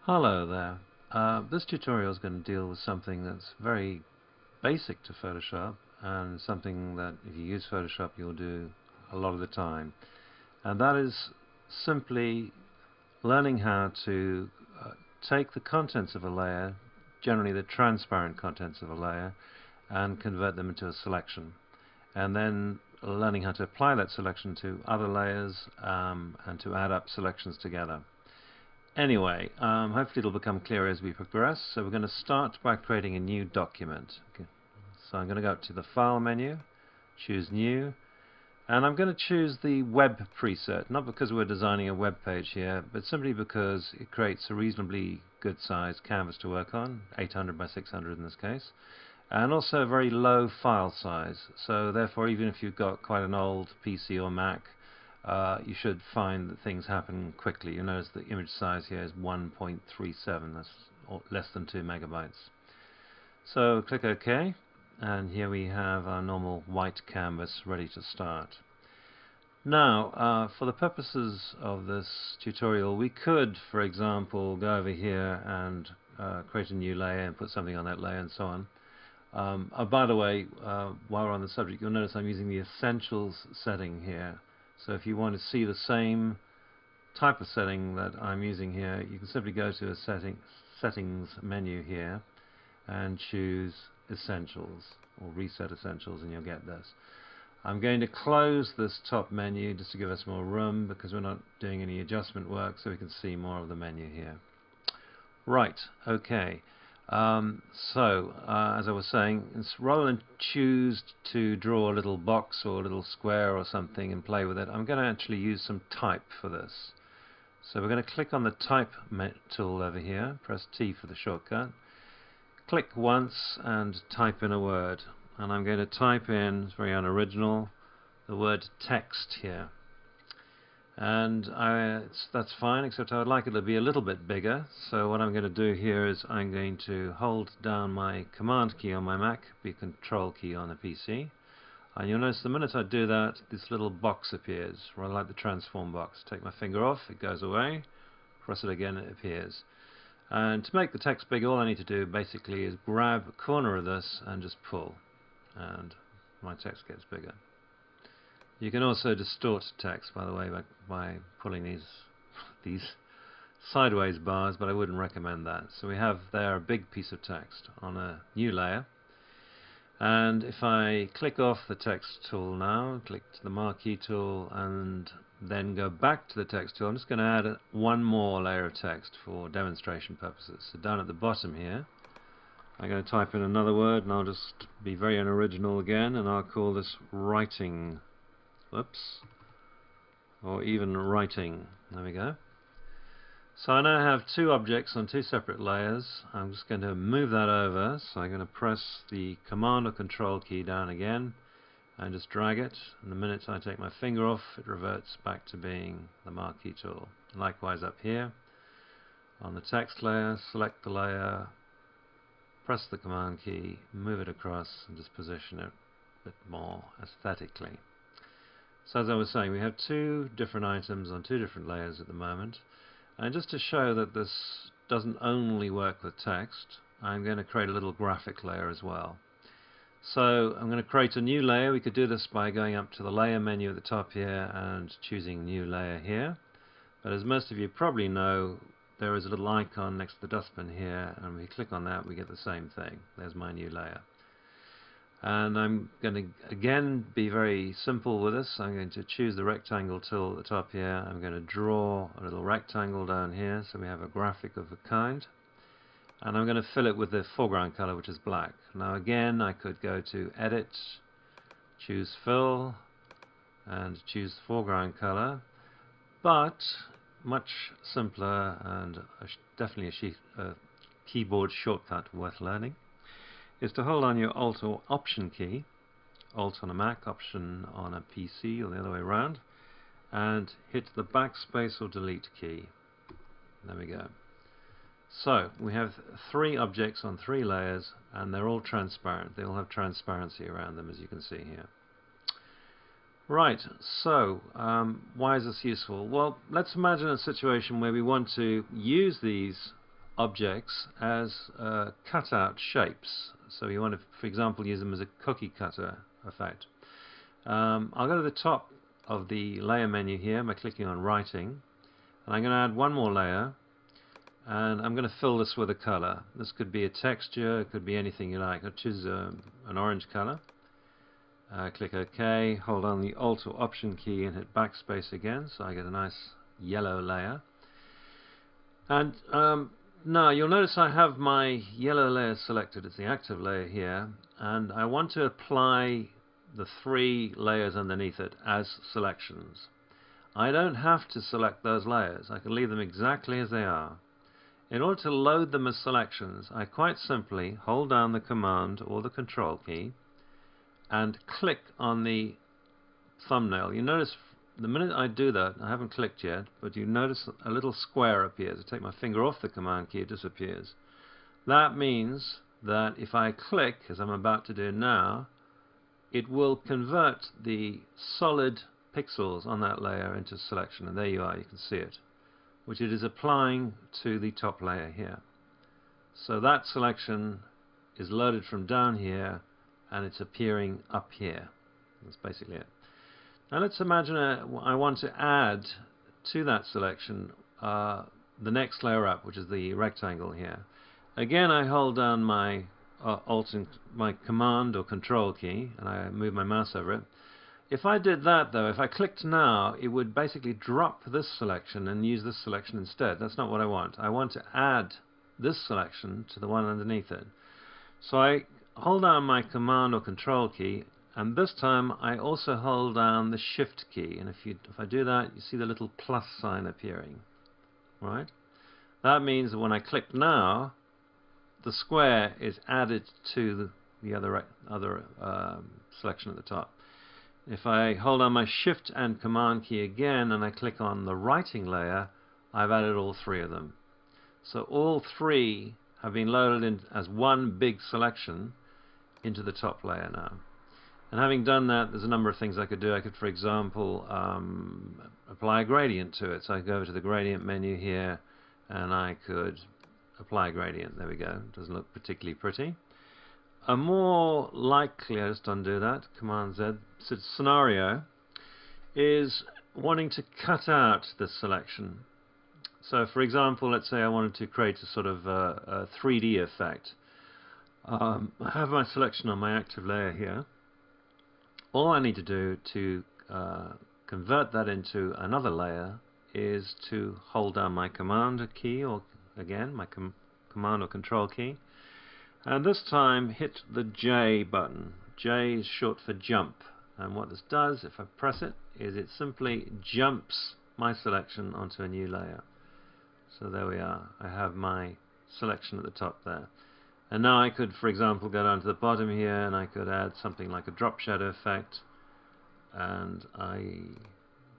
Hello there. This tutorial is going to deal with something that's very basic to Photoshop and something that if you use Photoshop you'll do a lot of the time, and that is simply learning how to take the contents of a layer, generally the transparent contents of a layer, and convert them into a selection, and then learning how to apply that selection to other layers and to add up selections together. Anyway, hopefully it'll become clearer as we progress. So we're going to start by creating a new document. Okay. So I'm going to go up to the File menu, choose New, and I'm going to choose the Web preset, not because we're designing a web page here, but simply because it creates a reasonably good sized canvas to work on, 800 by 600 in this case, and also a very low file size. So therefore, even if you've got quite an old PC or Mac, you should find that things happen quickly. You notice the image size here is 1.37, that's less than 2 megabytes. So click OK, and here we have our normal white canvas ready to start. Now, for the purposes of this tutorial, we could, for example, go over here and create a new layer and put something on that layer and so on. By the way, while we're on the subject, you'll notice I'm using the Essentials setting here. So if you want to see the same type of setting that I'm using here, you can simply go to a settings menu here and choose Essentials or Reset Essentials, and you'll get this. I'm going to close this top menu just to give us more room because we're not doing any adjustment work, so we can see more of the menu here. Right, okay. As I was saying, rather than choose to draw a little box or a little square or something and play with it, I'm going to actually use some type for this. So we're going to click on the Type tool over here, press T for the shortcut, click once and type in a word. And I'm going to type in, it's very unoriginal, the word text here. And that's fine, except I would like it to be a little bit bigger. So what I'm going to do here is I'm going to hold down my Command key on my Mac, be Control key on a PC, and you'll notice the minute I do that, this little box appears, rather like the transform box. Take my finger off, it goes away, press it again, it appears. And to make the text bigger, all I need to do basically is grab a corner of this and just pull, and my text gets bigger. You can also distort text, by the way, by pulling these sideways bars, but I wouldn't recommend that. So we have there a big piece of text on a new layer. And if I click off the text tool now, click to the marquee tool, and then go back to the text tool, I'm just going to add one more layer of text for demonstration purposes. So down at the bottom here, I'm going to type in another word, and I'll just be very unoriginal again, and I'll call this writing. Whoops, or even writing. There we go. So I now have two objects on two separate layers. I'm just going to move that over, so I'm going to press the Command or Control key down again and just drag it, and the minute I take my finger off, it reverts back to being the marquee tool. Likewise up here on the text layer, select the layer, press the Command key, move it across, and just position it a bit more aesthetically. So as I was saying, we have two different items on two different layers at the moment, and just to show that this doesn't only work with text, I'm going to create a little graphic layer as well. So I'm going to create a new layer. We could do this by going up to the layer menu at the top here and choosing new layer here, but as most of you probably know, there is a little icon next to the dustbin here, and when we click on that we get the same thing. There's my new layer. And I'm going to again be very simple with this. I'm going to choose the rectangle tool at the top here. I'm going to draw a little rectangle down here so we have a graphic of a kind, and I'm going to fill it with the foreground color, which is black. Now again, I could go to Edit, choose Fill, and choose foreground color, but much simpler and definitely a keyboard shortcut worth learning is to hold on your Alt or Option key, Alt on a Mac, Option on a PC, or the other way around, and hit the backspace or delete key. There we go. So we have three objects on three layers, and they're all transparent. They all have transparency around them, as you can see here. Right, so why is this useful? Well, let's imagine a situation where we want to use these objects as cutout shapes. So you want to, for example, use them as a cookie cutter effect. I'll go to the top of the layer menu here by clicking on writing, and I'm going to add one more layer, and I'm going to fill this with a color. This could be a texture, it could be anything you like. I'll choose an orange color. Click OK, hold on the Alt or Option key and hit backspace again, so I get a nice yellow layer. And now you'll notice I have my yellow layer selected. It's the active layer here, and I want to apply the 3 layers underneath it as selections. I don't have to select those layers. I can leave them exactly as they are. In order to load them as selections, I quite simply hold down the Command or the Control key and click on the thumbnail. You notice the minute I do that, I haven't clicked yet, but you notice a little square appears. I take my finger off the Command key, it disappears. That means that if I click, as I'm about to do now, it will convert the solid pixels on that layer into selection, and there you are, you can see it, which it is applying to the top layer here. So that selection is loaded from down here and it's appearing up here. That's basically it. Now let's imagine I want to add to that selection the next layer up, which is the rectangle here. Again, I hold down my my Command or Control key and I move my mouse over it. If I did that though, if I clicked now, it would basically drop this selection and use this selection instead. That's not what I want. I want to add this selection to the one underneath it. So I hold down my Command or Control key, and this time I also hold down the Shift key, and if I do that, you see the little plus sign appearing, right? That means that when I click now, the square is added to the other selection at the top. If I hold on my Shift and Command key again and I click on the writing layer, I've added all 3 of them. So all 3 have been loaded in as one big selection into the top layer now. And having done that, there's a number of things I could do. I could, for example, apply a gradient to it. So I go over to the gradient menu here and I could apply a gradient. There we go. It doesn't look particularly pretty. A more likely, I just undo that, Command Z, scenario is wanting to cut out this selection. So for example, let's say I wanted to create a sort of a 3D effect. I have my selection on my active layer here. All I need to do to convert that into another layer is to hold down my Command key, or again my Command or Control key, and this time hit the J button. J is short for jump, and what this does, if I press it, is it simply jumps my selection onto a new layer. So there we are. I have my selection at the top there. And now I could, for example, go down to the bottom here and I could add something like a drop shadow effect, and I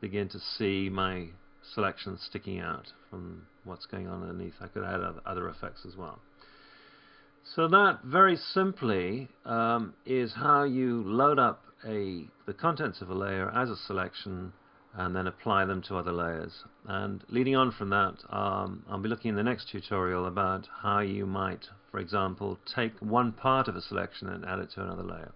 begin to see my selection sticking out from what's going on underneath. I could add other effects as well. So that, very simply, is how you load up the contents of a layer as a selection and then apply them to other layers. And leading on from that, I'll be looking in the next tutorial about how you might, for example, take one part of a selection and add it to another layer.